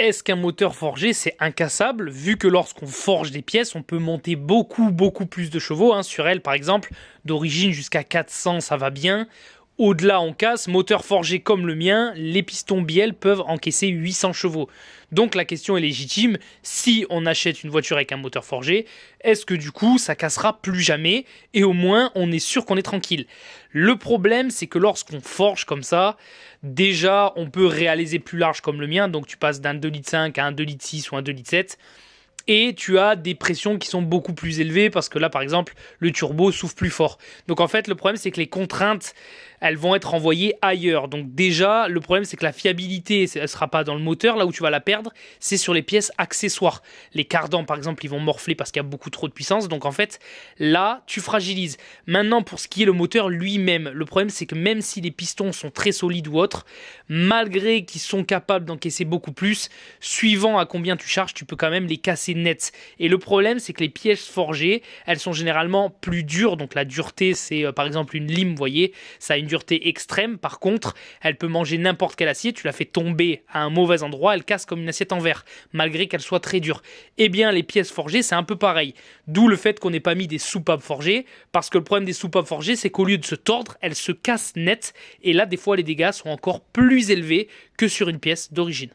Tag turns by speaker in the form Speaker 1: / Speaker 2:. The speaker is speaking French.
Speaker 1: Est-ce qu'un moteur forgé, c'est incassable, vu que lorsqu'on forge des pièces, on peut monter beaucoup plus de chevaux, hein, sur elles par exemple, d'origine jusqu'à 400, ça va bien. Au-delà, on casse. Moteur forgé comme le mien, les pistons bielles peuvent encaisser 800 chevaux. Donc la question est légitime, si on achète une voiture avec un moteur forgé, est-ce que du coup ça cassera plus jamais et au moins on est sûr qu'on est tranquille. Le problème c'est que lorsqu'on forge comme ça, déjà on peut réaliser plus large comme le mien, donc tu passes d'un 2,5 litres à un 2,6 litres ou un 2,7 litres. Et tu as des pressions qui sont beaucoup plus élevées parce que là, par exemple, le turbo souffle plus fort. Donc en fait, le problème, c'est que les contraintes, elles vont être envoyées ailleurs. Donc déjà, le problème, c'est que la fiabilité, elle ne sera pas dans le moteur. Là où tu vas la perdre, c'est sur les pièces accessoires. Les cardans, par exemple, ils vont morfler parce qu'il y a beaucoup trop de puissance. Donc en fait, là, tu fragilises. Maintenant, pour ce qui est le moteur lui-même, le problème, c'est que même si les pistons sont très solides ou autres, malgré qu'ils sont capables d'encaisser beaucoup plus, suivant à combien tu charges, tu peux quand même les casser net. Et le problème, c'est que les pièces forgées, elles sont généralement plus dures. Donc la dureté, c'est par exemple une lime, vous voyez, ça a une dureté extrême. Par contre, elle peut manger n'importe quel acier. Tu la fais tomber à un mauvais endroit, elle casse comme une assiette en verre, malgré qu'elle soit très dure. Eh bien, les pièces forgées, c'est un peu pareil. D'où le fait qu'on n'ait pas mis des soupapes forgées, parce que le problème des soupapes forgées, c'est qu'au lieu de se tordre, elles se cassent net. Et là, des fois, les dégâts sont encore plus élevés que sur une pièce d'origine.